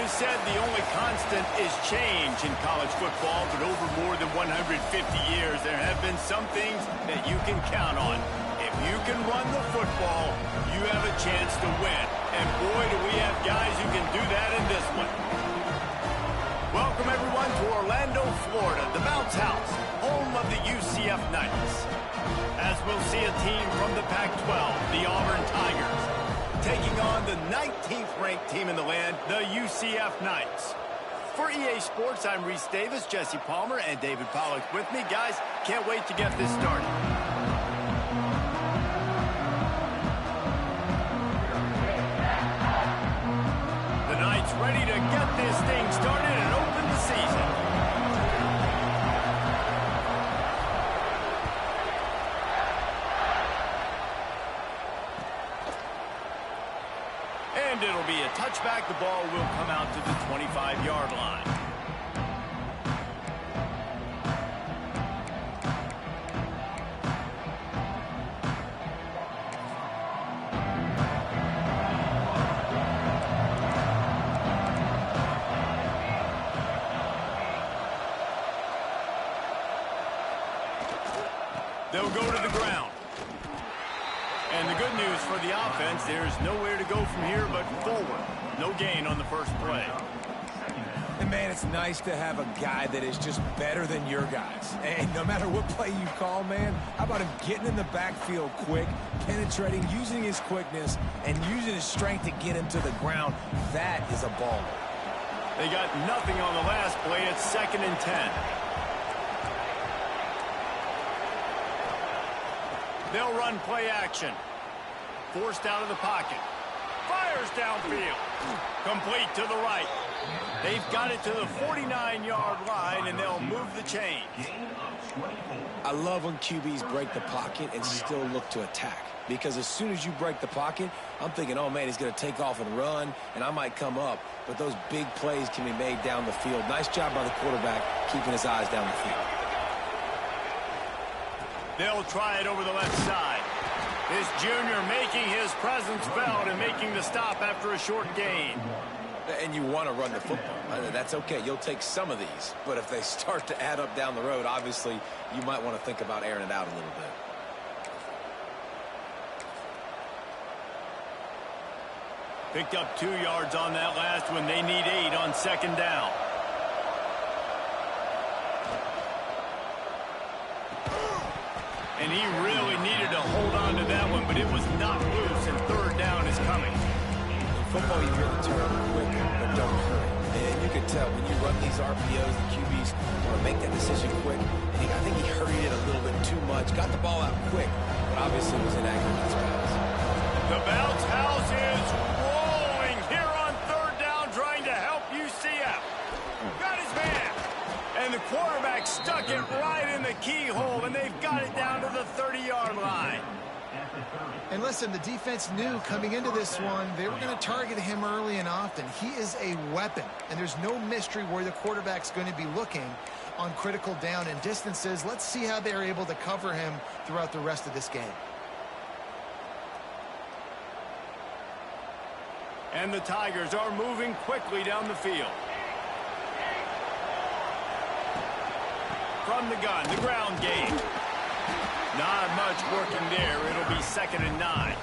is said the only constant is change in college football, but over more than 150 years, there have been some things that you can count on. If you can run the football, you have a chance to win. And boy, do we have guys who can do that in this one. Welcome, everyone, to Orlando, Florida, the Bounce House, home of the UCF Knights. As we'll see a team from the Pac-12, the Auburn Tigers, taking on the 19th-ranked team in the land, the UCF Knights. For EA Sports, I'm Reese Davis, Jesse Palmer, and David Pollack with me. Guys, can't wait to get this started. The Knights ready to get this thing started and open the season. And it'll be a touchback. The ball will come out to the 25-yard line. They'll go to the ground. And the good news for the offense, there's nowhere to go from here but forward. No gain on the first play. And, man, it's nice to have a guy that is just better than your guys. And no matter what play you call, man, how about him getting in the backfield quick, penetrating, using his quickness, and using his strength to get him to the ground? That is a baller. They got nothing on the last play. It's 2nd and 10. They'll run play action. Forced out of the pocket. Fires downfield. Complete to the right. They've got it to the 49-yard line, and they'll move the chains. I love when QBs break the pocket and still look to attack. Because as soon as you break the pocket, I'm thinking, oh, man, he's going to take off and run, and I might come up. But those big plays can be made down the field. Nice job by the quarterback keeping his eyes down the field. They'll try it over the left side. This junior making his presence felt and making the stop after a short gain. And you want to run the football. That's okay. You'll take some of these. But if they start to add up down the road, obviously, you might want to think about airing it out a little bit. Picked up 2 yards on that last one. They need 8 on 2nd down. And he really needed to hold on to that one, but it was not loose, and 3rd down is coming. In football, you really turn quick, but don't hurry. And you can tell when you run these RPOs, the QBs want to make that decision quick. And I think he hurried it a little bit too much, got the ball out quick, but obviously was inaccurate in his pass. The Bounce House is rolling here on 3rd down, trying to help UCF. Got his man. And the quarterback stuck it right in the keyhole, and they've got it down to the 30-yard line. And listen, the defense knew coming into this one, they were going to target him early and often. He is a weapon, and there's no mystery where the quarterback's going to be looking on critical down and distances. Let's see how they're able to cover him throughout the rest of this game. And the Tigers are moving quickly down the field. From the gun, the ground game. Not much working there. It'll be 2nd and 9.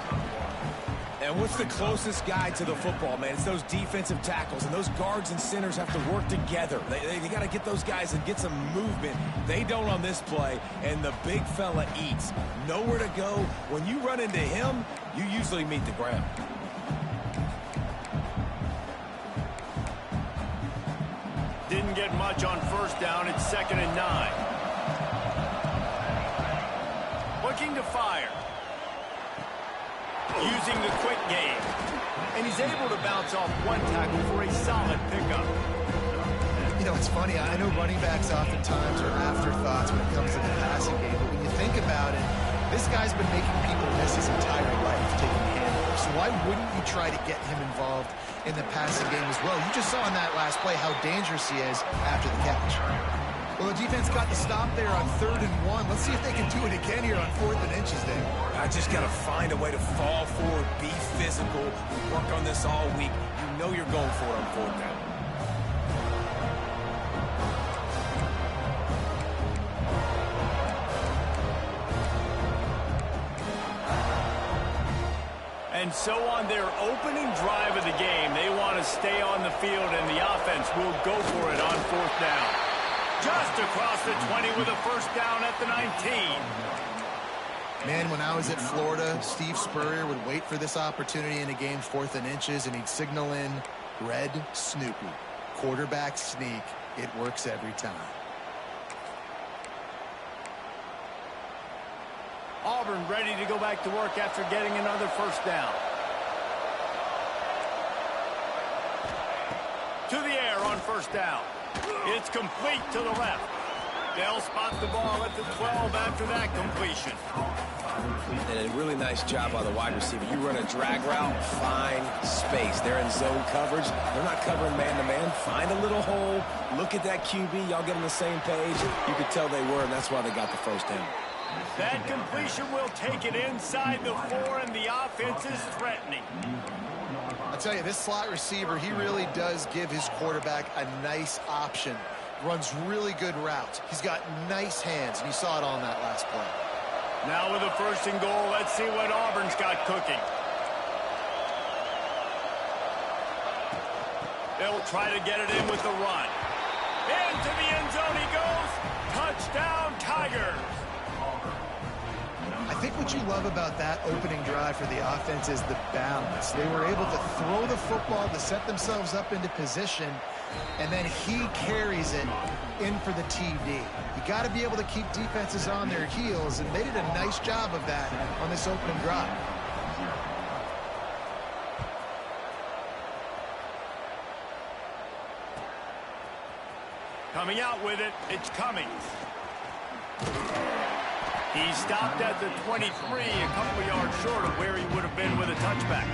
And what's the closest guy to the football, man? It's those defensive tackles, and those guards and centers have to work together. They got to get those guys and get some movement. They don't on this play, and the big fella eats. Nowhere to go. When you run into him, you usually meet the ground. Didn't get much on 1st down. It's 2nd and 9. Looking to fire. Using the quick game. And he's able to bounce off one tackle for a solid pickup. You know, it's funny. I know running backs oftentimes are afterthoughts when it comes to the passing game. But when you think about it, this guy's been making people miss his entire life taking handoffs. So why wouldn't you try to get him involved in the passing game as well? You just saw in that last play how dangerous he is after the catch. Well, the defense got the stop there on 3rd and 1. Let's see if they can do it again here on 4th and inches there. I just got to find a way to fall forward, be physical, work on this all week. You know you're going for it on 4th down. And so on their opening drive of the game, they want to stay on the field, and the offense will go for it on 4th down. Just across the 20 with a first down at the 19. Man, when I was at Florida, Steve Spurrier would wait for this opportunity in a game 4th and inches, and he'd signal in Red Snoopy. Quarterback sneak. It works every time. Auburn ready to go back to work after getting another first down. To the air on first down. It's complete to the left. They'll spot the ball at the 12 after that completion. And a really nice job by the wide receiver. You run a drag route, find space. They're in zone coverage. They're not covering man-to-man. Find a little hole. Look at that QB. Y'all get on the same page. You could tell they were, and that's why they got the first down. That completion will take it inside the 4, and the offense is threatening. I'll tell you, this slot receiver, he really does give his quarterback a nice option. Runs really good routes. He's got nice hands, and you saw it on that last play. Now with a 1st and goal, let's see what Auburn's got cooking. They'll try to get it in with the run. Into the end zone he goes. Touchdown, Tigers. I think what you love about that opening drive for the offense is the balance. They were able to throw the football to set themselves up into position, and then he carries it in for the TD. You got to be able to keep defenses on their heels, and they did a nice job of that on this opening drive. Coming out with it, it's Cummings. He stopped at the 23, a couple yards short of where he would have been with a touchback.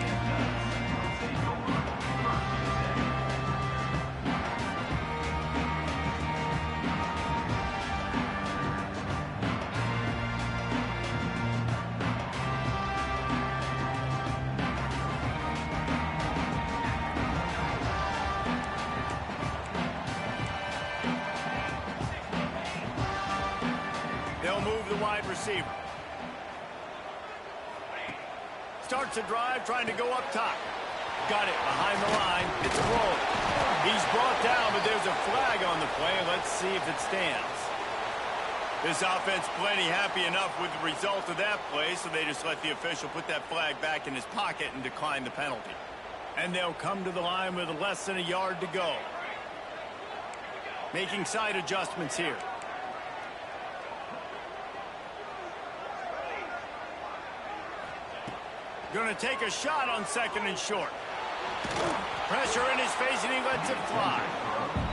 They'll move the wide receiver. Starts a drive trying to go up top. Got it behind the line. It's a roll. He's brought down, but there's a flag on the play. Let's see if it stands. This offense plenty happy enough with the result of that play, so they just let the official put that flag back in his pocket and decline the penalty. And they'll come to the line with less than a yard to go. Making side adjustments here. Going to take a shot on 2nd and short. Pressure in his face, and he lets it fly.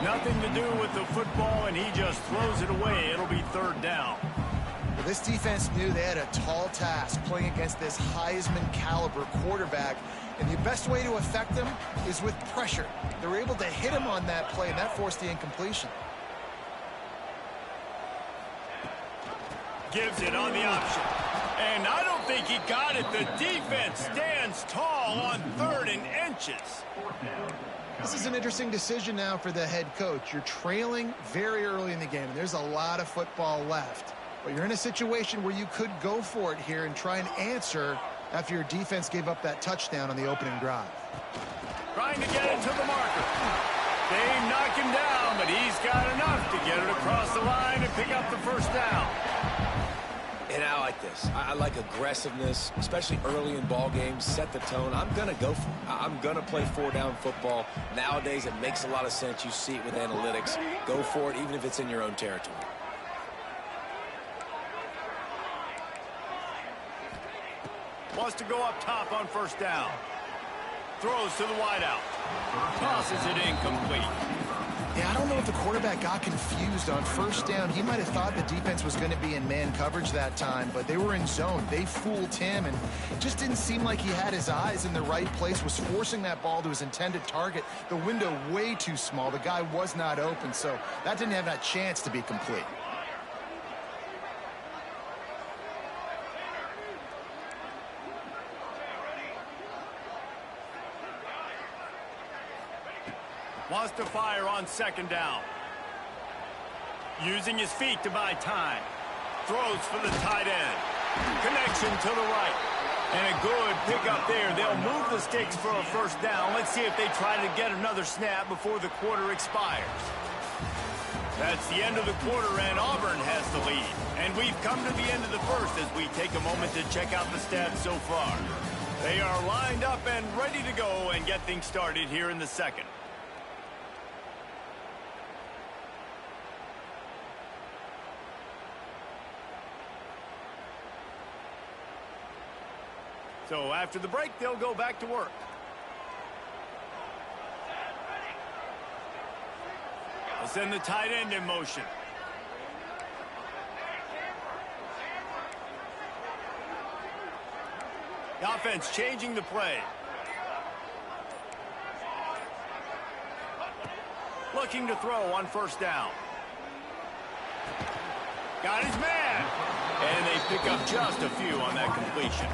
Nothing to do with the football, and he just throws it away. It'll be 3rd down. Well, this defense knew they had a tall task playing against this Heisman caliber quarterback, and the best way to affect him is with pressure. They were able to hit him on that play, and that forced the incompletion. Gives it on the option. And I don't think he got it. The defense stands tall on 3rd and inches. This is an interesting decision now for the head coach. You're trailing very early in the game, and there's a lot of football left. But you're in a situation where you could go for it here and try and answer after your defense gave up that touchdown on the opening drive. Trying to get it to the marker. They knock him down, but he's got enough to get it across the line and pick up the first down. And I like this. I like aggressiveness, especially early in ball games. Set the tone. I'm going to go for it. I'm going to play 4-down football. Nowadays, it makes a lot of sense. You see it with analytics. Go for it, even if it's in your own territory. Wants to go up top on 1st down. Throws to the wideout. Tosses it incomplete. Yeah, I don't know if the quarterback got confused on 1st down. He might have thought the defense was going to be in man coverage that time, but they were in zone. They fooled him, and it just didn't seem like he had his eyes in the right place, was forcing that ball to his intended target. The window way too small. The guy was not open, so that didn't have that chance to be complete. Wants to fire on 2nd down. Using his feet to buy time. Throws for the tight end. Connection to the right. And a good pickup there. They'll move the sticks for a first down. Let's see if they try to get another snap before the quarter expires. That's the end of the quarter, and Auburn has the lead. And we've come to the end of the first as we take a moment to check out the stats so far. They are lined up and ready to go and get things started here in the second. So after the break, they'll go back to work. They'll send the tight end in motion. The offense changing the play. Looking to throw on first down. Got his man. And they pick up just a few on that completion.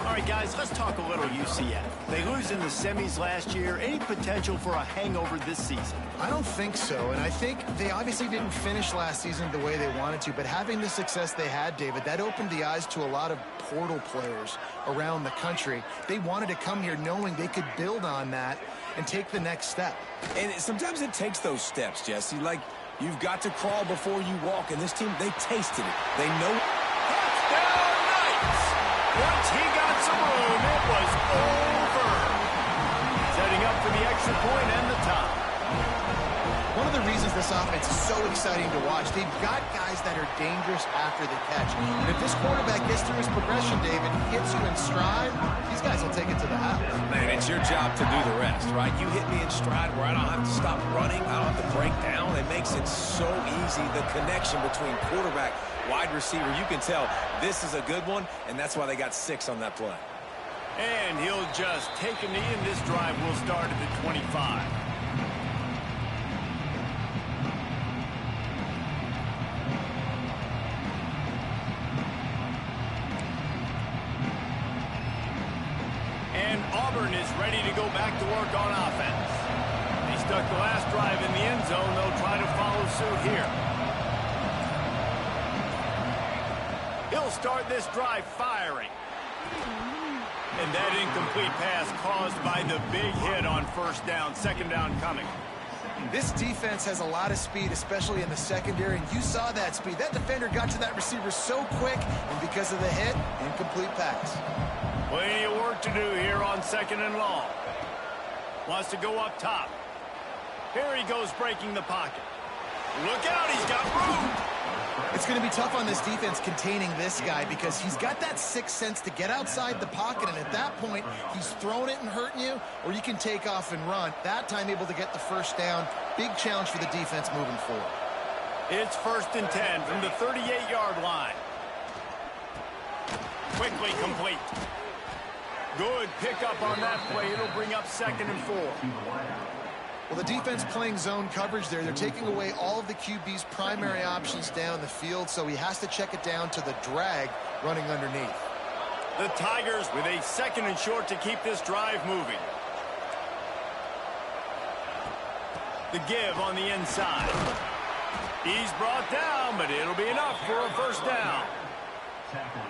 All right, guys, let's talk a little UCF. They lose in the semis last year. Any potential for a hangover this season? I don't think so, and I think they obviously didn't finish last season the way they wanted to, but having the success they had, David, that opened the eyes to a lot of portal players around the country. They wanted to come here knowing they could build on that and take the next step. And sometimes it takes those steps, Jesse. Like, you've got to crawl before you walk, and this team, they tasted it. They know. Touchdown, Knights! Once he got some room, it was over. Setting up for the extra point and the top. One of the reasons this offense is so exciting to watch, they've got guys that are dangerous after the catch. And if this quarterback gets through his progression, David, hits you in stride, these guys will take it to the house. Man, it's your job to do the rest, right? You hit me in stride where I don't have to stop running. I don't have to break down. It makes it so easy, the connection between quarterback, wide receiver. You can tell this is a good one, and that's why they got 6 on that play. And he'll just take a knee, and this drive will start at the 25. Auburn is ready to go back to work on offense. They stuck the last drive in the end zone. They'll try to follow suit here. He'll start this drive firing. And that incomplete pass caused by the big hit on first down. Second down coming. This defense has a lot of speed, especially in the secondary, and you saw that speed. That defender got to that receiver so quick, and because of the hit, incomplete pass. Plenty of work to do here on second and long. Wants to go up top. Here he goes breaking the pocket. Look out, he's got room. It's going to be tough on this defense containing this guy because he's got that sixth sense to get outside the pocket, and at that point, he's throwing it and hurting you, or you can take off and run. That time able to get the first down. Big challenge for the defense moving forward. It's 1st and 10 from the 38-yard line. Quickly complete. Good pickup on that play. It'll bring up 2nd and 4. Well, the defense playing zone coverage there. They're taking away all of the QB's primary options down the field, so he has to check it down to the drag running underneath. The Tigers with a 2nd and short to keep this drive moving. The give on the inside. He's brought down, but it'll be enough for a first down.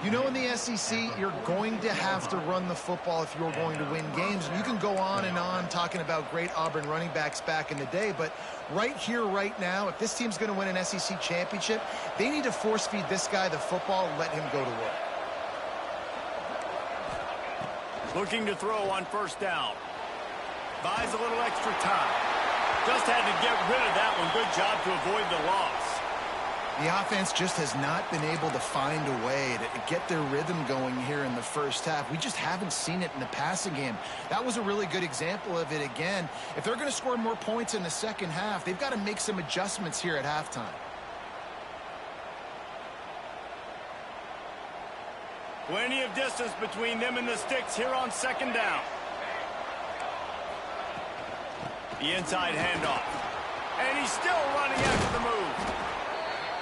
You know, in the SEC, you're going to have to run the football if you're going to win games. And you can go on and on talking about great Auburn running backs back in the day, but right here, right now, if this team's going to win an SEC championship, they need to force-feed this guy the football and let him go to work. Looking to throw on first down. Buys a little extra time. Just had to get rid of that one. Good job to avoid the loss. The offense just has not been able to find a way to get their rhythm going here in the first half. We just haven't seen it in the passing game. That was a really good example of it again. If they're going to score more points in the second half, they've got to make some adjustments here at halftime. Plenty of distance between them and the sticks here on 2nd down. The inside handoff. And he's still running after the move.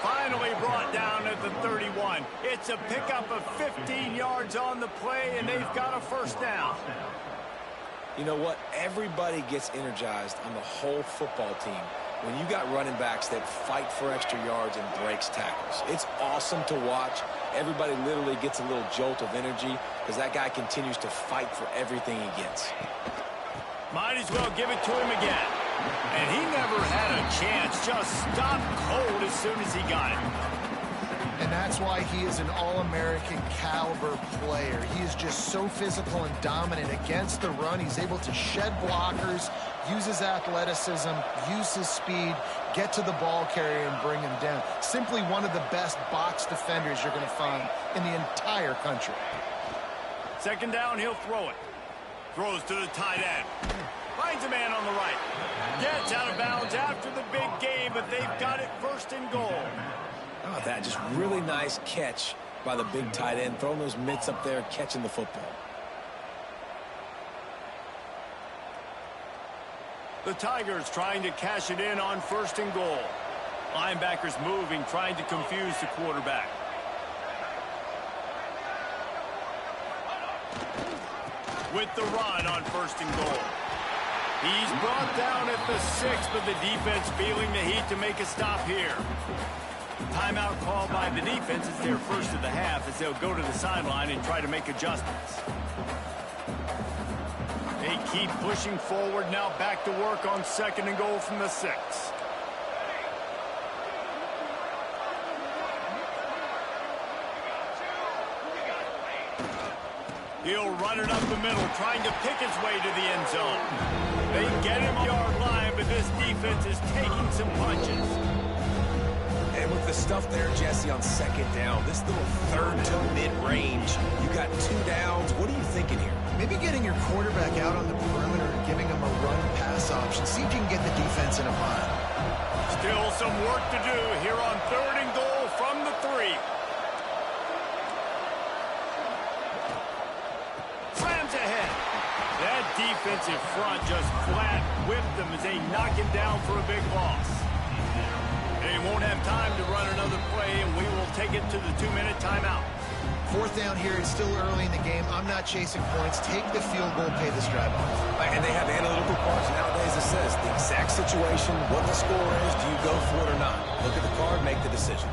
Finally brought down at the 31. It's a pickup of 15 yards on the play, and they've got a first down. You know what? Everybody gets energized on the whole football team When you got running backs that fight for extra yards and breaks tackles, it's awesome to watch. Everybody literally gets a little jolt of energy because that guy continues to fight for everything he gets. Might as well give it to him again. And he never had a chance. Just stopped cold as soon as he got it. And that's why he is an All-American caliber player. He is just so physical and dominant against the run. He's able to shed blockers, use his athleticism, use his speed, get to the ball carrier and bring him down. Simply one of the best box defenders you're going to find in the entire country. Second down, he'll throw it. Throws to the tight end. Finds a man on the right. Gets out of bounds after the big gain, but they've got it first and goal. How about that? Just really nice catch by the big tight end, throwing those mitts up there, catching the football. The Tigers trying to cash it in on first and goal. Linebackers moving, trying to confuse the quarterback. With the run on first and goal. He's brought down at the 6, but the defense feeling the heat to make a stop here. Timeout called by the defense. It's their first of the half as they'll go to the sideline and try to make adjustments. They keep pushing forward, now back to work on second and goal from the 6. He'll run it up the middle, trying to pick his way to the end zone. They get him yard line, but this defense is taking some punches. And with the stuff there, Jesse, on second down, this little third to mid-range, you got 2 downs. What are you thinking here? Maybe getting your quarterback out on the perimeter and giving him a run-pass option. See if you can get the defense in a bind. Still some work to do here on third and goal from the 3. Slams ahead. That defensive front just flat whipped them as they knock him down for a big loss. They won't have time to run another play, and we will take it to the 2-minute timeout. Fourth down here. It's still early in the game. I'm not chasing points. Take the field goal, pay this drive off. And they have analytical cards nowadays that says the exact situation, what the score is, do you go for it or not? Look at the card, make the decision.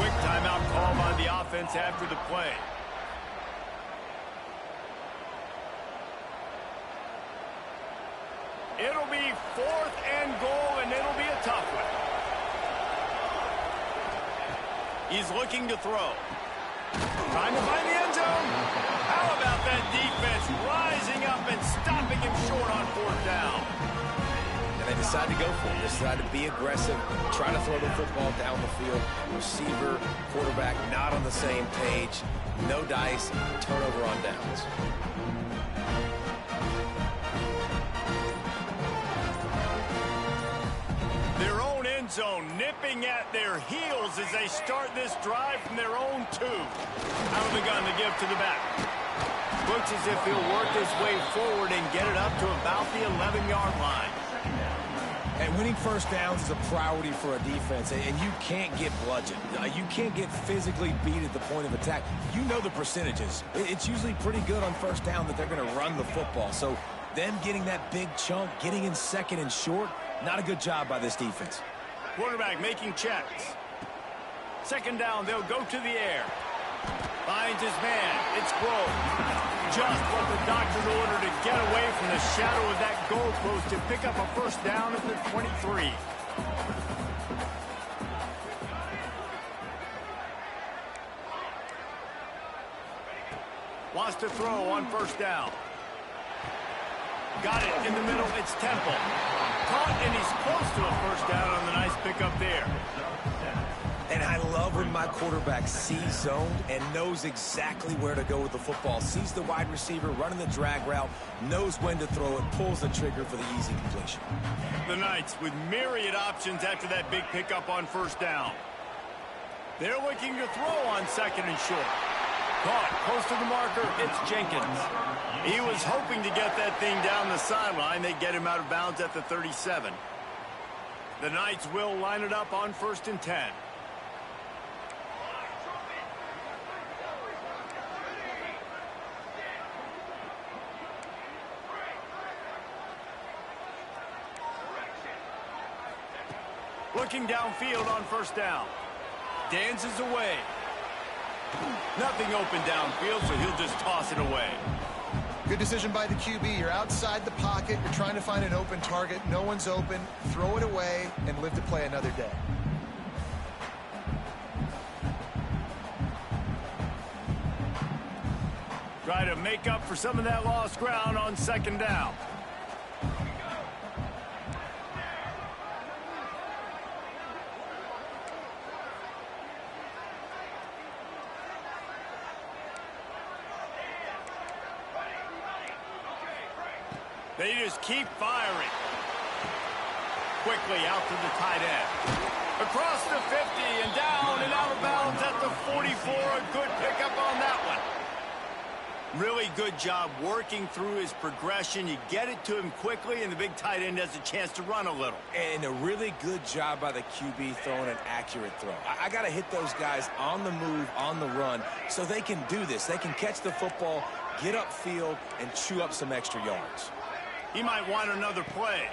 Quick timeout call by the offense after the play. It'll be 4th and goal, and it'll be a tough one. He's looking to throw. Trying to find the end zone. How about that defense rising up and stopping him short on 4th down? And they decide to go for it. They decide to be aggressive, try to throw the football down the field. Receiver, quarterback, not on the same page. No dice, turnover on downs. Their own end zone nipping at their heels as they start this drive from their own 2. Out of the gun to give to the back. Looks as if he'll work his way forward and get it up to about the 11-yard line. And winning first downs is a priority for a defense, and you can't get bludgeoned. You can't get physically beat at the point of attack. You know the percentages. It's usually pretty good on first down that they're going to run the football. So them getting that big chunk, getting in second and short, not a good job by this defense. Quarterback making checks. Second down, they'll go to the air. Finds his man. It's Grove. Just what the doctor ordered to get away from the shadow of that goalpost and pick up a first down at the 23. Wants to throw on first down. Got it in the middle. It's Temple. Caught, and he's close to a first down on the nice pickup there. And I love when my quarterback sees zoned and knows exactly where to go with the football. Sees the wide receiver running the drag route, knows when to throw it, pulls the trigger for the easy completion. The Knights with myriad options after that big pickup on first down. They're looking to throw on second and short. Caught close to the marker. It's Jenkins. He was hoping to get that thing down the sideline. They get him out of bounds at the 37. The Knights will line it up on 1st and 10. Looking downfield on first down. Dances away. Nothing open downfield, so he'll just toss it away. Good decision by the QB. You're outside the pocket. You're trying to find an open target. No one's open. Throw it away and live to play another day. Try to make up for some of that lost ground on second down. They just keep firing. Quickly out to the tight end. Across the 50 and down and out of bounds at the 44. A good pickup on that one. Really good job working through his progression. You get it to him quickly, and the big tight end has a chance to run a little. And a really good job by the QB throwing an accurate throw. I got to hit those guys on the move, on the run, so they can do this. They can catch the football, get upfield, and chew up some extra yards. He might want another play.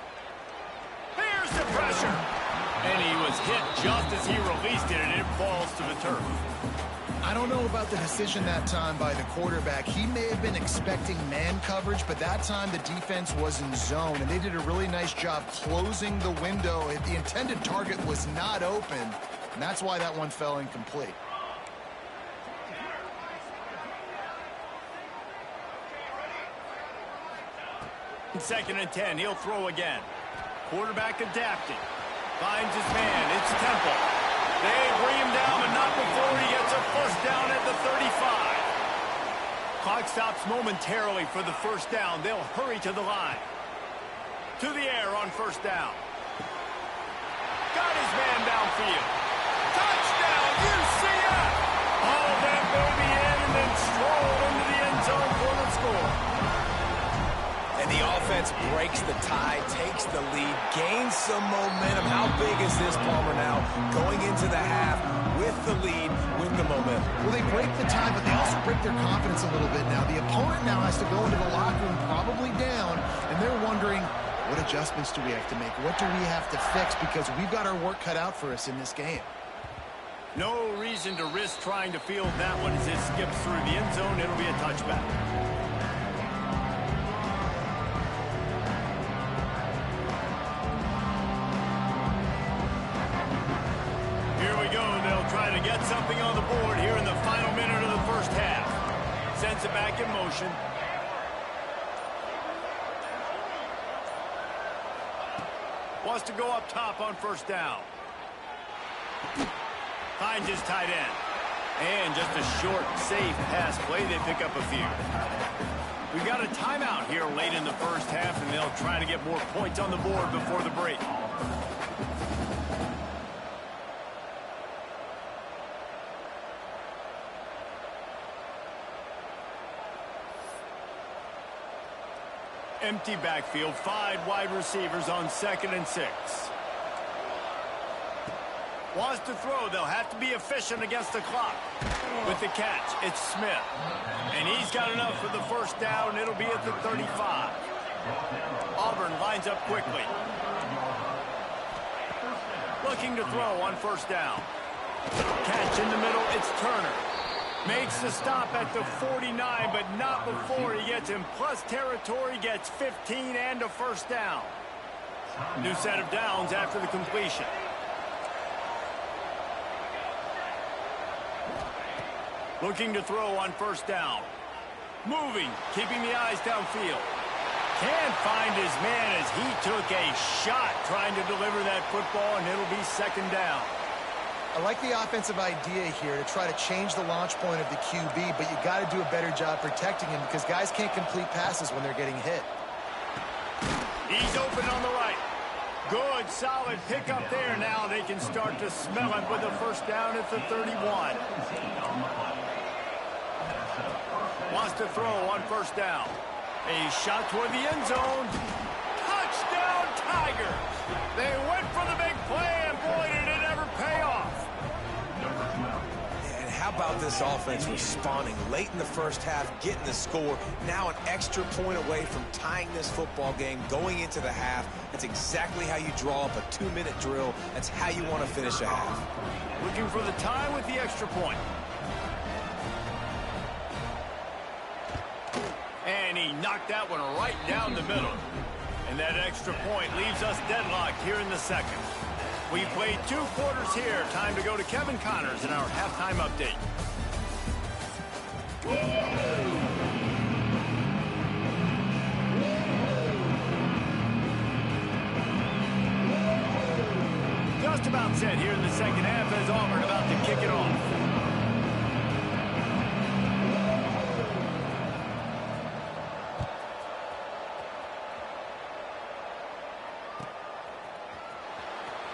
Here's the pressure. And he was hit just as he released it, and it falls to the turf. I don't know about the decision that time by the quarterback. He may have been expecting man coverage, but that time the defense was in zone, and they did a really nice job closing the window. The intended target was not open, and that's why that one fell incomplete. Second and 10, he'll throw again. Quarterback adapting. Finds his man, it's Temple. They bring him down, but not before he gets a first down at the 35. Clock stops momentarily for the first down. They'll hurry to the line. To the air on first down. Got his man downfield. Touchdown, UCF! Haul that baby in and then stroll into the end zone for the score. And the offense breaks the tie, takes the lead, gains some momentum. How big is this, Palmer, now? Going into the half with the lead, with the momentum. Well, they break the tie, but they also break their confidence a little bit now. The opponent now has to go into the locker room probably down, and they're wondering, what adjustments do we have to make? What do we have to fix? Because we've got our work cut out for us in this game. No reason to risk trying to field that one as it skips through the end zone. It'll be a touchback. Try to get something on the board here in the final minute of the first half. Sends it back in motion. Wants to go up top on first down. Finds his tight end. And just a short, safe pass play. They pick up a few. We've got a timeout here late in the first half, and they'll try to get more points on the board before the break. Empty backfield, 5 wide receivers on 2nd and 6. Wants to throw. They'll have to be efficient against the clock. With the catch, it's Smith. And he's got enough for the first down. It'll be at the 35. Auburn lines up quickly. Looking to throw on first down. Catch in the middle, it's Turner. Makes the stop at the 49, but not before he gets in plus territory, gets 15 and a first down. New set of downs after the completion. Looking to throw on first down. Moving, keeping the eyes downfield. Can't find his man as he took a shot trying to deliver that football, and it'll be second down. I like the offensive idea here to try to change the launch point of the QB, but you got to do a better job protecting him because guys can't complete passes when they're getting hit. He's open on the right. Good, solid pickup there. Now they can start to smell it with a first down at the 31. Wants to throw on first down. A shot toward the end zone. Touchdown, Tigers! They went for the big play, and boy, did it ever pay off. And how about this offense responding late in the first half, getting the score, now an extra point away from tying this football game, going into the half. That's exactly how you draw up a 2-minute drill. That's how you want to finish a half. Looking for the tie with the extra point. And he knocked that one right down the middle. And that extra point leaves us deadlocked here in the second. We played 2 quarters here. Time to go to Kevin Connors in our halftime update. Just about set here in the second half as Auburn about to kick it off.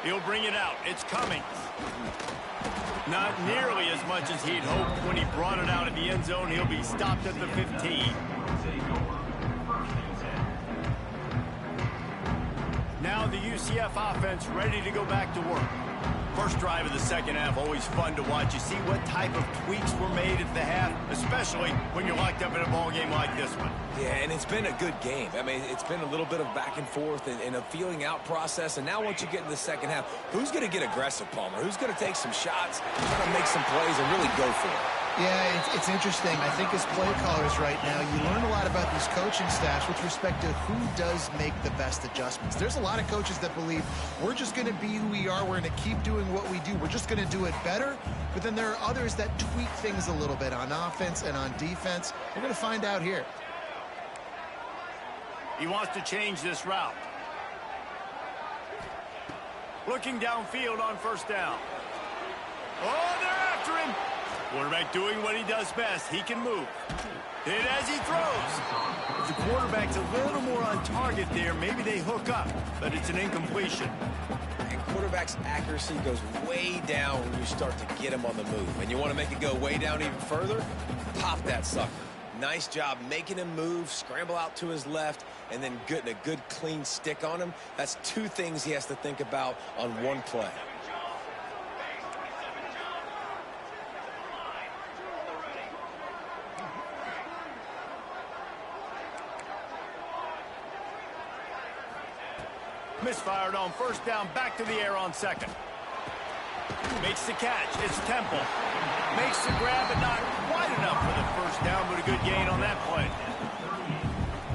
He'll bring it out. It's Cummings. Not nearly as much as he'd hoped when he brought it out of the end zone. He'll be stopped at the 15. Now the UCF offense ready to go back to work. First drive of the second half, always fun to watch. You see what type of tweaks were made at the half, especially when you're locked up in a ball game like this one. Yeah, and it's been a good game. I mean, it's been a little bit of back and forth and a feeling out process. And now once you get into the second half, who's going to get aggressive, Palmer? Who's going to take some shots, try to make some plays, and really go for it? Yeah, it's interesting. I think as play callers right now, you learn a lot about these coaching staffs with respect to who does make the best adjustments. There's a lot of coaches that believe we're just going to be who we are. We're going to keep doing what we do. We're just going to do it better. But then there are others that tweak things a little bit on offense and on defense. We're going to find out here. He wants to change this route. Looking downfield on first down. Oh, they're after him. Quarterback doing what he does best. He can move. Hit as he throws. If the quarterback's a little more on target there, maybe they hook up, but it's an incompletion. And quarterback's accuracy goes way down when you start to get him on the move. And you want to make it go way down even further? Pop that sucker. Nice job making him move, scramble out to his left, and then getting a good clean stick on him. That's 2 things he has to think about on one play. Misfired on first down, back to the air on second. Makes the catch. It's Temple. Makes the grab, but not quite enough for the first down, but a good gain on that play.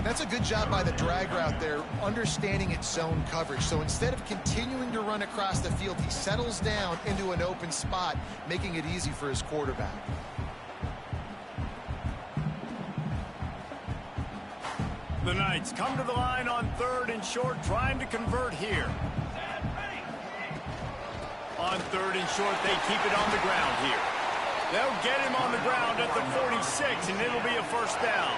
That's a good job by the drag route there, understanding its zone coverage. So instead of continuing to run across the field, he settles down into an open spot, making it easy for his quarterback. The Knights come to the line on 3rd and short, trying to convert here. On 3rd and short, they keep it on the ground here. They'll get him on the ground at the 46, and it'll be a first down.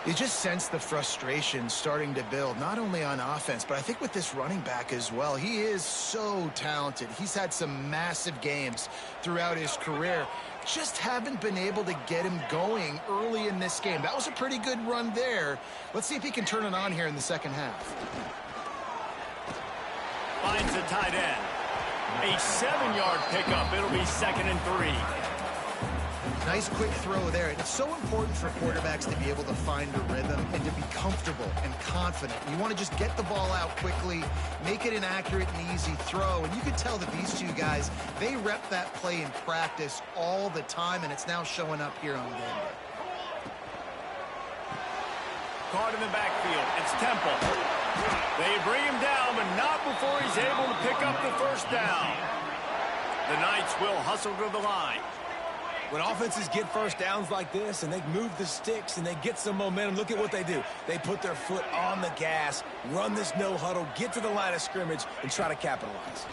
You just sense the frustration starting to build, not only on offense, but I think with this running back as well. He is so talented. He's had some massive games throughout his career. Just haven't been able to get him going early in this game. That was a pretty good run there. Let's see if he can turn it on here in the second half. Finds the tight end. A 7-yard pickup. It'll be 2nd and 3. Nice quick throw there. And it's so important for quarterbacks to be able to find a rhythm and to be comfortable and confident. You want to just get the ball out quickly, make it an accurate and easy throw. And you can tell that these 2 guys, they rep that play in practice all the time, and it's now showing up here on game day. Caught in the backfield. It's Temple. They bring him down, but not before he's able to pick up the first down. The Knights will hustle to the line. When offenses get first downs like this and they move the sticks and they get some momentum, look at what they do. They put their foot on the gas, run this no huddle, get to the line of scrimmage, and try to capitalize.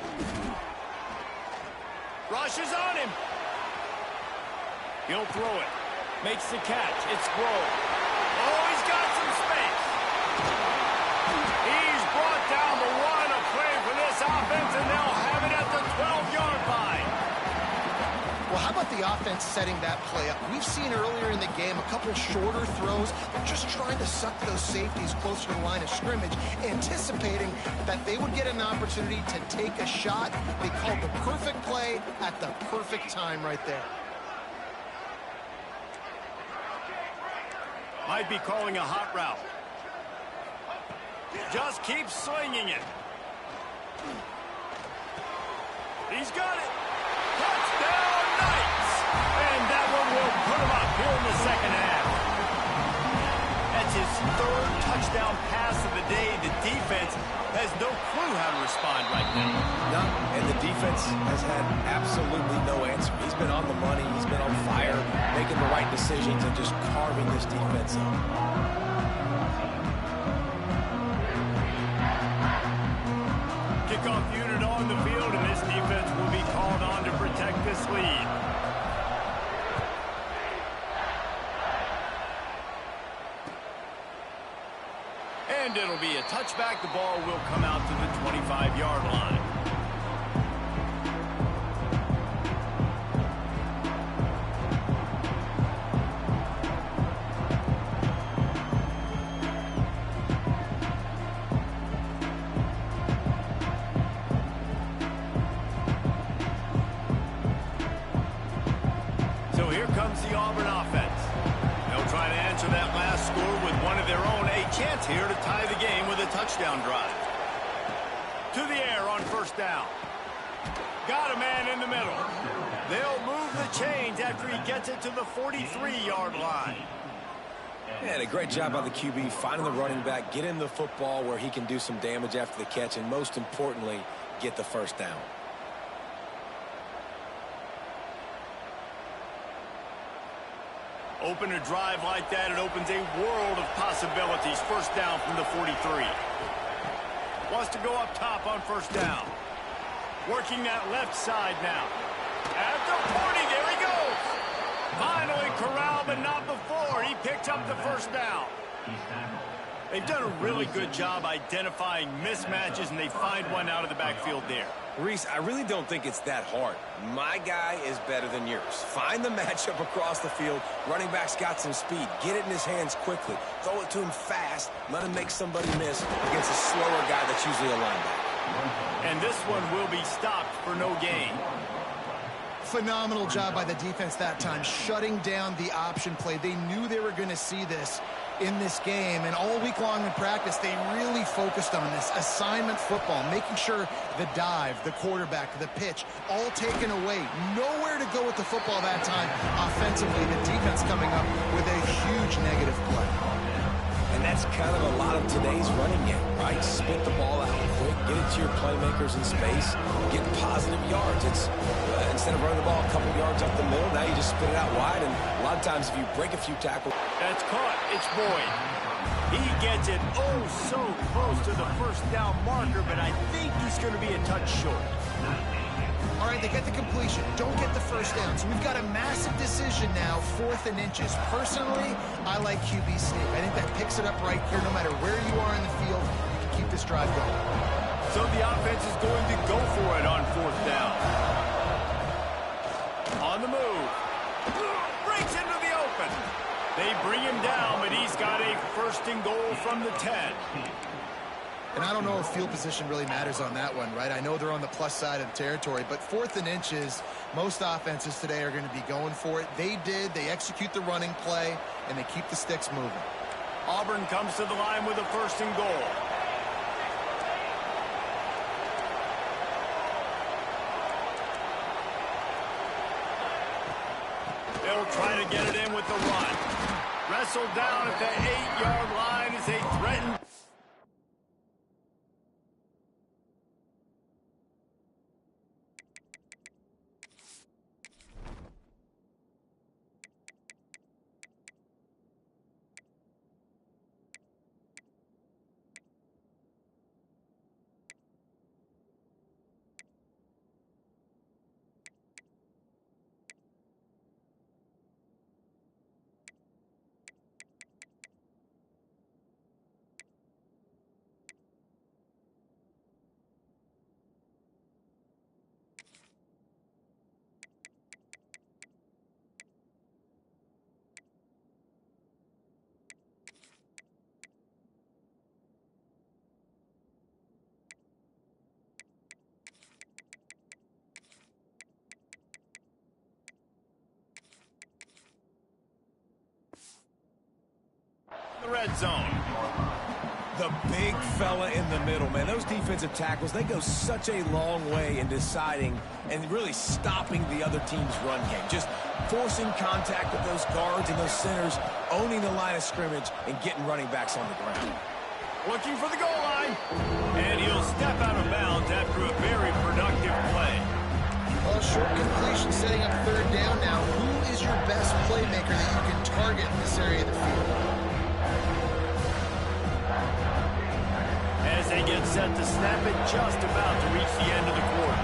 Rush is on him. He'll throw it. Makes the catch. It's Grove. Oh, he's got some space. He's brought down the 1 of play for this offense, and they'll have it at the 12-yard line. Well, how about about the offense setting that play up? We've seen earlier in the game a couple shorter throws. They're just trying to suck those safeties closer to the line of scrimmage, anticipating that they would get an opportunity to take a shot. They called the perfect play at the perfect time right there. Might be calling a hot route. Just keep swinging it. He's got it. Touchdown, Knights! And that one will put him up here in the second half. That's his third touchdown pass of the day. The defense has no clue how to respond right now. No, and the defense has had absolutely no answer. He's been on the money. He's been on fire, making the right decisions and just carving this defense up. Kickoff unit on the field, and this defense will be called on to protect this lead. And it'll be a touchback. The ball will come out to the 25-yard line. So here comes the Auburn offense. They'll try to answer that last score with one of their own. A chance here to tie the game with a touchdown drive. To the air on first down. Got a man in the middle. They'll move the chains after he gets it to the 43-yard line. And a great job by the QB finding the running back, getting the football where he can do some damage after the catch, and most importantly, get the first down. Open a drive like that, it opens a world of possibilities. First down from the 43. Wants to go up top on first down. Working that left side now. At the 40, there he goes. Finally corralled, but not before. He picks up the first down. They've done a really good job identifying mismatches, and they find one out of the backfield there. Reese, I really don't think it's that hard. My guy is better than yours. Find the matchup across the field. Running back's got some speed. Get it in his hands quickly. Throw it to him fast. Let him make somebody miss against a slower guy that's usually a linebacker. And this one will be stopped for no gain. Phenomenal job by the defense that time, shutting down the option play. They knew they were going to see this in this game, and all week long in practice, they really focused on this assignment football, making sure the dive, the quarterback, the pitch, all taken away. Nowhere to go with the football that time offensively. The defense coming up with a huge negative play. And that's kind of a lot of today's running game, right? Spit the ball out quick, get it to your playmakers in space, get positive yards. It's instead of running the ball a couple yards up the middle, now you just spit it out wide, and a lot of times if you break a few tackles. That's caught. It's Boyd. He gets it oh so close to the first down marker, but I think he's going to be a touch short. All right, they get the completion. Don't get the first down. So we've got a massive decision now, 4th and inches. Personally, I like QB sneak. I think that picks it up right here. No matter where you are in the field, you can keep this drive going. So the offense is going to go for it on 4th down. On the move. Breaks into the open. They bring him down, but he's got a first and goal from the 10. And I don't know if field position really matters on that one, right? I know they're on the plus side of the territory, but 4th and inches, most offenses today are going to be going for it. They did. They execute the running play, and they keep the sticks moving. Auburn comes to the line with a first and goal. They'll try to get it in with the run. Wrestled down at the 8-yard line as they threaten. red zone. The big fella in the middle, man. Those defensive tackles, they go such a long way in deciding and really stopping the other team's run game. Just forcing contact with those guards and those centers, owning the line of scrimmage, and getting running backs on the ground. Looking for the goal line. And he'll step out of bounds after a very productive play. Well, short completion setting up third down now. Who is your best playmaker that you can target in this area of the field? As they get set to snap it, just about to reach the end of the quarter.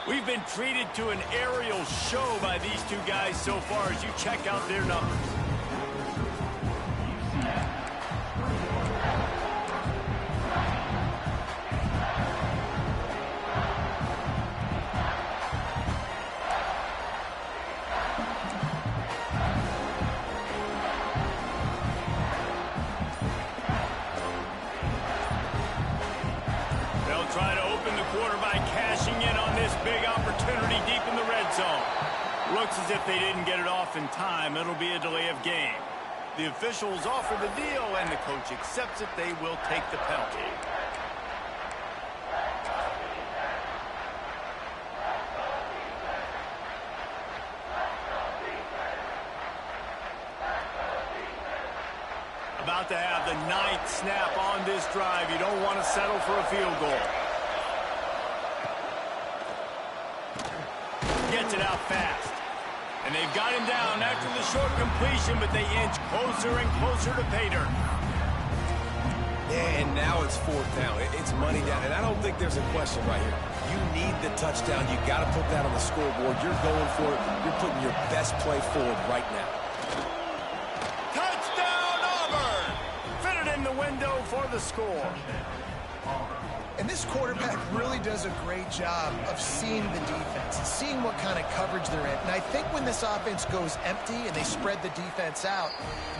We've been treated to an aerial show by these two guys so far as you check out their numbers. They'll try to open the quarter by cashing in on this big opportunity deep in the red zone. Looks as if they didn't get it off in time. It'll be a delay of game. The officials offer the deal, and the coach accepts it. They will take the penalty. About to have the 9th snap on this drive. You don't want to settle for a field goal. Gets it out fast. And they've got him down after the short completion, but they inch closer and closer to pay dirt. Yeah, and now it's 4th down. It's money down, and I don't think there's a question right here. You need the touchdown. You got to put that on the scoreboard. You're going for it. You're putting your best play forward right now. Window for the score. And this quarterback really does a great job of seeing the defense and seeing what kind of coverage they're in. And I think when this offense goes empty and they spread the defense out,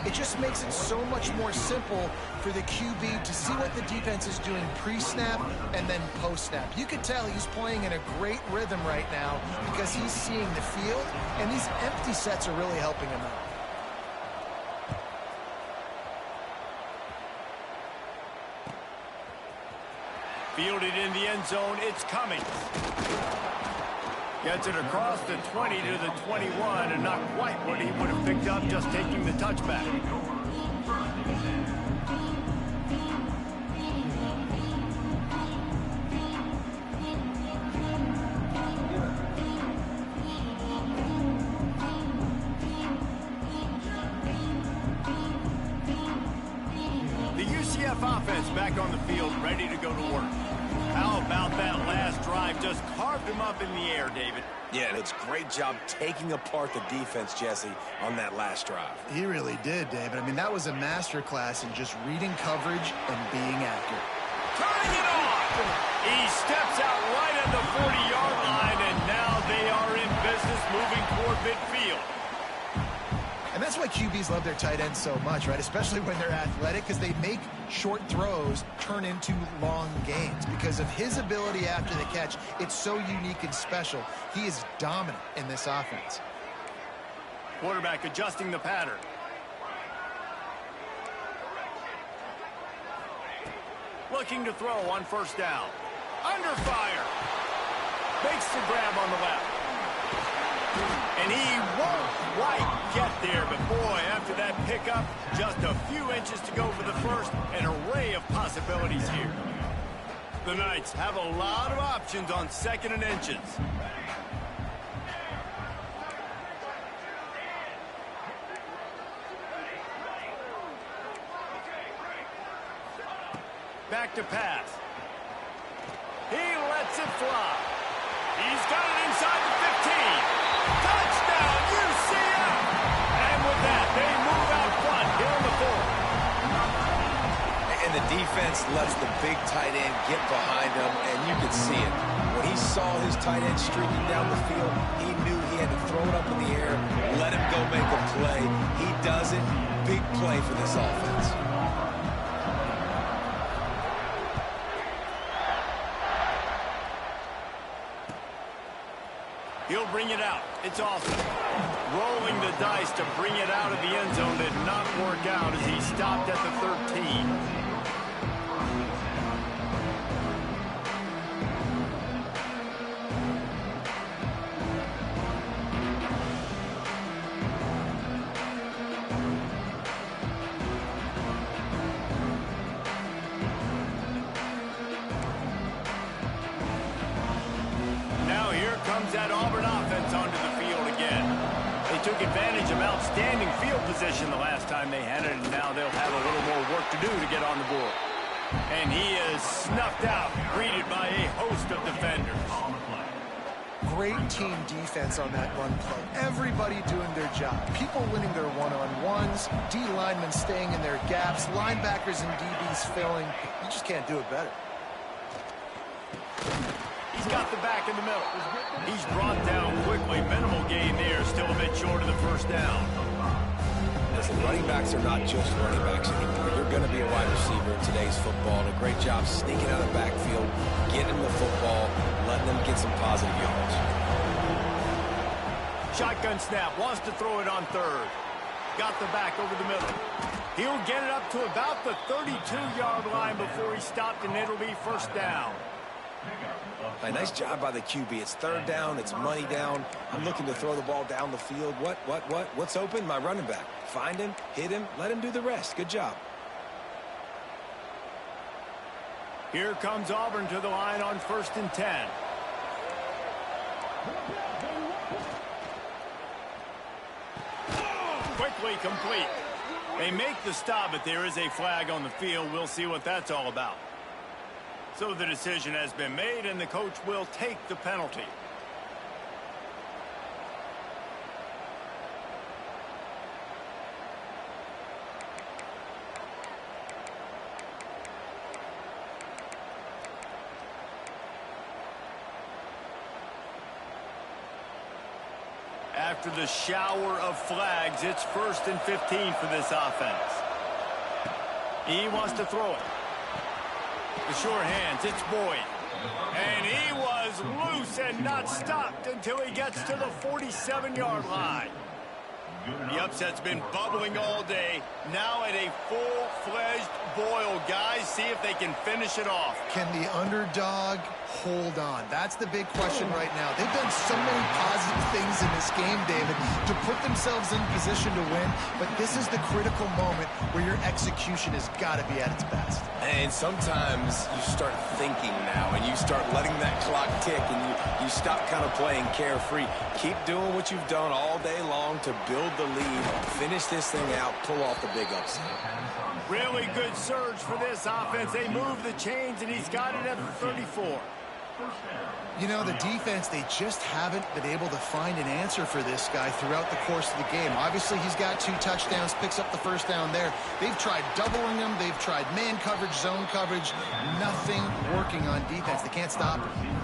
it just makes it so much more simple for the QB to see what the defense is doing pre-snap and then post-snap. You can tell he's playing in a great rhythm right now because he's seeing the field, and these empty sets are really helping him out. Fielded in the end zone, it's coming. Gets it across the 20 to the 21, and not quite what he would have picked up just taking the touchback. The UCF offense back on the field, ready to go to work. How about that last drive? Just carved him up in the air, David. Yeah, it's a great job taking apart the defense, Jesse, on that last drive. He really did, David. I mean, that was a masterclass in just reading coverage and being accurate. Turning it on! He steps out right at the 40-yard line, and now they are in business moving toward midfield. And that's why QBs love their tight ends so much, right? Especially when they're athletic, because they make short throws turn into long gains. Because of his ability after the catch, it's so unique and special. He is dominant in this offense. Quarterback adjusting the pattern. Looking to throw on 1st down. Under fire. Makes the grab on the left. And he won't quite get there, but boy, after that pickup, just a few inches to go for the first. An array of possibilities here. The Knights have a lot of options on 2nd and inches. Back to pass. He lets it fly. He's got it inside the 15. Touchdown, UCF! And with that, they move out front here in the 4th. And the defense lets the big tight end get behind him, and you could see it. When he saw his tight end streaking down the field, he knew he had to throw it up in the air, let him go make a play. He does it. Big play for this offense. He'll bring it out. It's Austin. Rolling the dice to bring it out of the end zone did not work out as he stopped at the 13. That Auburn offense onto the field again. They took advantage of outstanding field position the last time they had it, and now they'll have a little more work to do to get on the board. And he is snuffed out, greeted by a host of defenders. Great team defense on that run play. Everybody doing their job. People winning their one-on-ones, D linemen staying in their gaps, linebackers and DBs filling. You just can't do it better. He's got the back in the middle. He's brought down quickly. Minimal gain there. Still a bit short of the first down. Listen, running backs are not just running backs anymore. You're going to be a wide receiver in today's football. And a great job sneaking out of the backfield, getting the football, letting them get some positive yards. Shotgun snap. Wants to throw it on third. Got the back over the middle. He'll get it up to about the 32-yard line before he stopped, and it'll be first down. A nice job by the QB. It's third down. It's money down. I'm looking to throw the ball down the field. What's open? My running back. Find him, hit him, let him do the rest. Good job. Here comes Auburn to the line on 1st and 10. Quickly complete. They make the stop, but there is a flag on the field. We'll see what that's all about. So the decision has been made, and the coach will take the penalty. After the shower of flags, it's 1st and 15 for this offense. He wants to throw it. The sure hands, it's Boyd. And he was loose and not stopped until he gets to the 47-yard line. The upset's been bubbling all day. Now at a full-fledged boil. Guys, see if they can finish it off. Can the underdog hold on? That's the big question right now. They've done so many positive things in this game, David, to put themselves in position to win, but this is the critical moment where your execution has got to be at its best. And sometimes you start thinking now, and you start letting that clock tick, and you stop kind of playing carefree. Keep doing what you've done all day long to build the lead, finish this thing out, pull off the big upset. Really good surge for this offense. They move the chains, and he's got it at the 34. You know, the defense, they just haven't been able to find an answer for this guy throughout the course of the game. Obviously, he's got 2 touchdowns, picks up the first down there. They've tried doubling him. They've tried man coverage, zone coverage. Nothing working on defense. They can't stop him.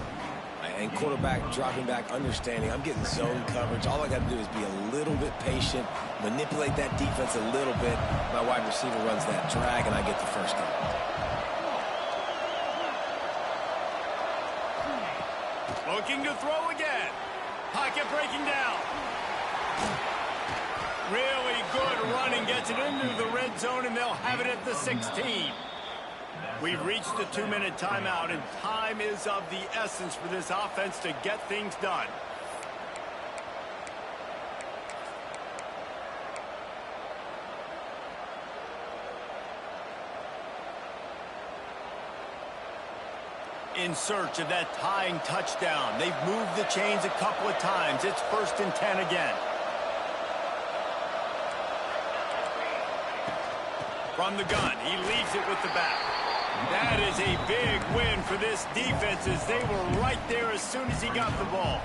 And quarterback dropping back, understanding I'm getting zone coverage. All I got to do is be a little bit patient, manipulate that defense a little bit. My wide receiver runs that drag, and I get the first down. Looking to throw again. Pocket breaking down. Really good running. Gets it into the red zone, and they'll have it at the 16. We've reached the 2-minute timeout, and time is of the essence for this offense to get things done. In search of that tying touchdown. They've moved the chains a couple of times. It's 1st and 10 again. From the gun, he leaves it with the back. That is a big win for this defense as they were right there as soon as he got the ball.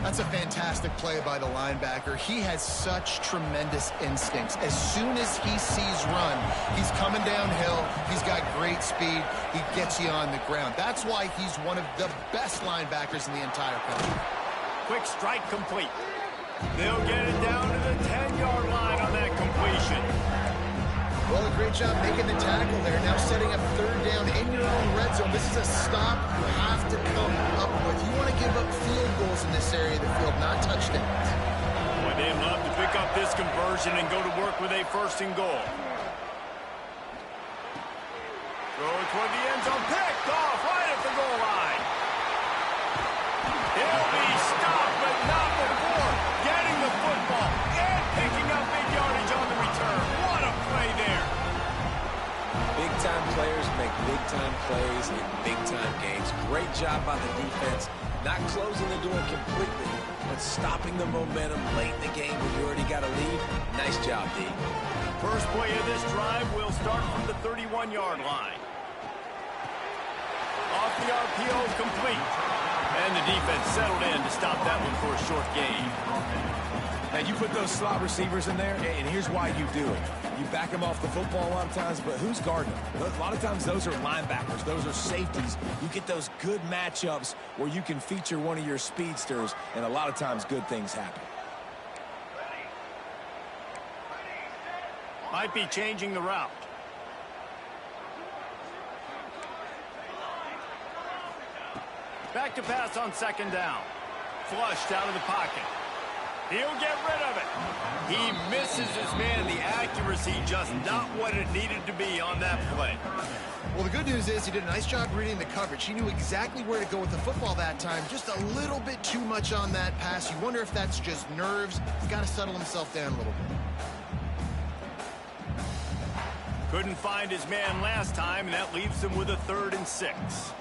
That's a fantastic play by the linebacker. He has such tremendous instincts. As soon as he sees run, he's coming downhill. He's got great speed. He gets you on the ground. That's why he's one of the best linebackers in the entire country. Quick strike complete. They'll get it down to the 10-yard line on that completion. Well, a great job making the tackle there. Now setting up third down in your own red zone. This is a stop you have to come up with. You want to give up field goals in this area of the field, not touchdowns. Boy, they'd love to pick up this conversion and go to work with a first and goal. Throw it toward the end zone. Picked off right at the goal line. He'll be stopped, but not before getting the football and picking up big yardage on the return. What a play there. Big-time players make big-time plays in big-time games. Great job by the defense. Not closing the door completely, but stopping the momentum late in the game when you already got a lead. Nice job, D. First play of this drive will start from the 31-yard line. Off the RPO, complete. And the defense settled in to stop that one for a short gain. And you put those slot receivers in there, and here's why you do it. You back them off the football a lot of times, but who's guarding them? A lot of times those are linebackers. Those are safeties. You get those good matchups where you can feature one of your speedsters, and a lot of times good things happen. Might be changing the route. Back to pass on second down. Flushed out of the pocket. He'll get rid of it. He misses his man. The accuracy just not what it needed to be on that play. Well, the good news is he did a nice job reading the coverage. He knew exactly where to go with the football that time. Just a little bit too much on that pass. You wonder if that's just nerves. He's got to settle himself down a little bit. Couldn't find his man last time, and that leaves him with a 3rd and 6.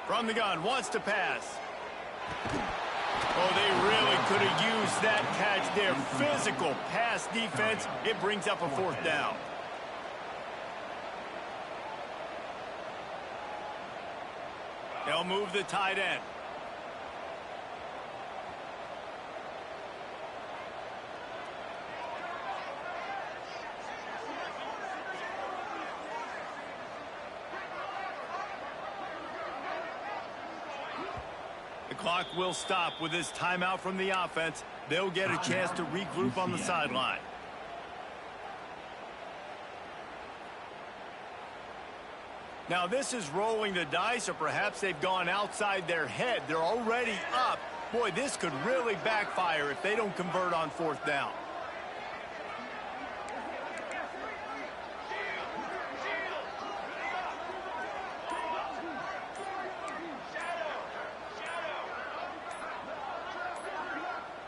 From the gun, wants to pass. Oh, they really could have used that catch there. Physical pass defense. It brings up a 4th down. They'll move the tight end. The clock will stop with this timeout from the offense. They'll get a chance to regroup on the sideline. Now this is rolling the dice, or perhaps they've gone outside their head. They're already up. Boy, this could really backfire if they don't convert on 4th down.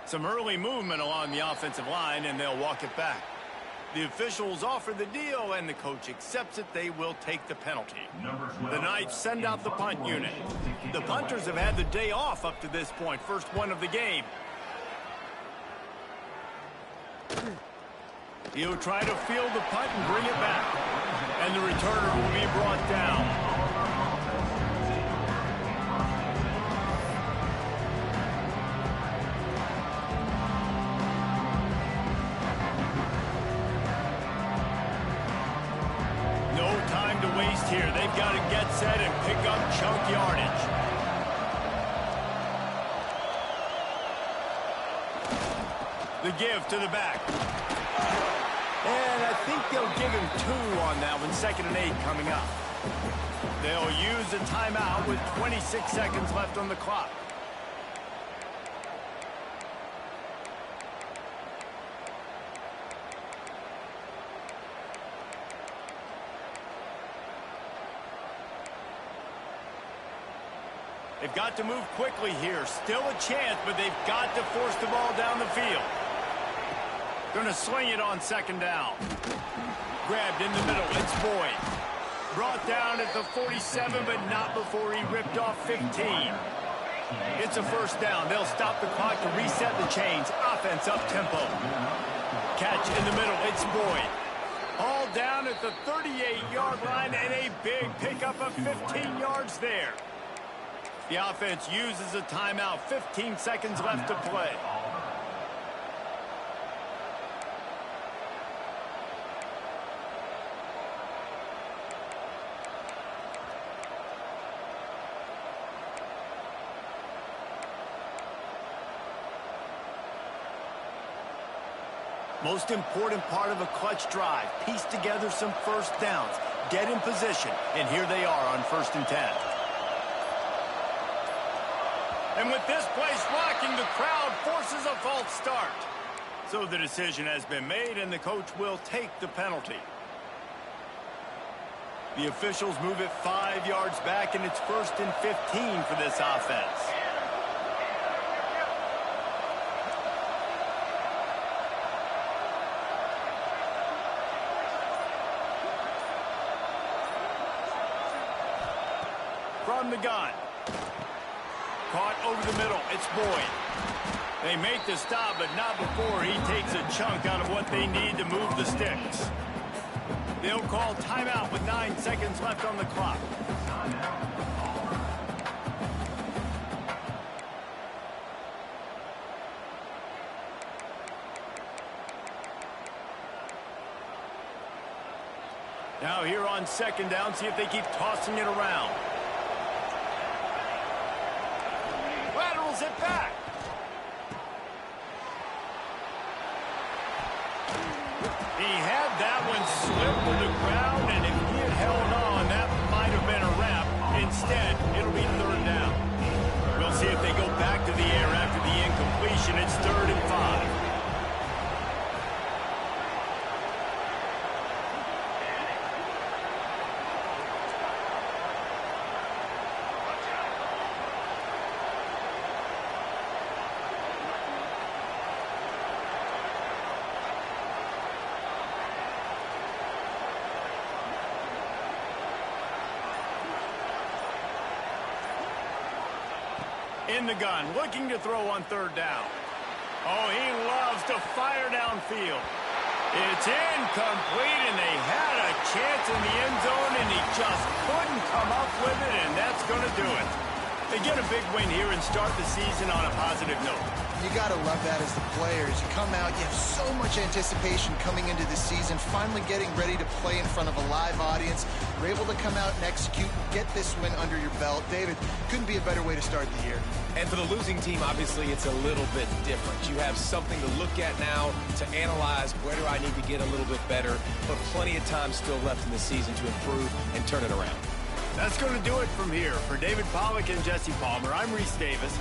Some early movement along the offensive line, and they'll walk it back. The officials offer the deal, and the coach accepts it. They will take the penalty. The Knights send out the punt unit. The punters have had the day off up to this point. First one of the game. He'll try to field the punt and bring it back. And the returner will be brought down. Here, they've got to get set and pick up chunk yardage. The give to the back. And I think they'll give him 2 on that one. 2nd and 8 coming up. They'll use a timeout with 26 seconds left on the clock. They've got to move quickly here. Still a chance, but they've got to force the ball down the field. Going to sling it on 2nd down. Grabbed in the middle. It's Boyd. Brought down at the 47, but not before he ripped off 15. It's a 1st down. They'll stop the clock to reset the chains. Offense up tempo. Catch in the middle. It's Boyd. All down at the 38-yard line, and a big pickup of 15 yards there. The offense uses a timeout. 15 seconds left to play. Most important part of a clutch drive. Piece together some first downs. Get in position. And here they are on 1st and 10. And with this place rocking, the crowd forces a false start. So the decision has been made, and the coach will take the penalty. The officials move it 5 yards back, and it's 1st and 15 for this offense. From the gun. Caught over the middle. It's Boyd. They make the stop, but not before he takes a chunk out of what they need to move the sticks. They'll call timeout with 9 seconds left on the clock. Now here on 2nd down, see if they keep tossing it around. Laterals it back. He had that one slip to the ground, and if he had held on, that might have been a wrap. Instead, it'll be 3rd down. We'll see if they go back to the air after the incompletion. It's 3rd and 5. In the gun, looking to throw on 3rd down. Oh, he loves to fire downfield. It's incomplete, and they had a chance in the end zone, and he just couldn't come up with it, and that's going to do it. They get a big win here and start the season on a positive note. You got to love that as the players. You come out, you have so much anticipation coming into the season, finally getting ready to play in front of a live audience. You're able to come out and execute and get this win under your belt. David, couldn't be a better way to start the year. And for the losing team, obviously, it's a little bit different. You have something to look at now to analyze where do I need to get a little bit better, but plenty of time still left in the season to improve and turn it around. That's going to do it from here. For David Pollack and Jesse Palmer, I'm Reese Davis.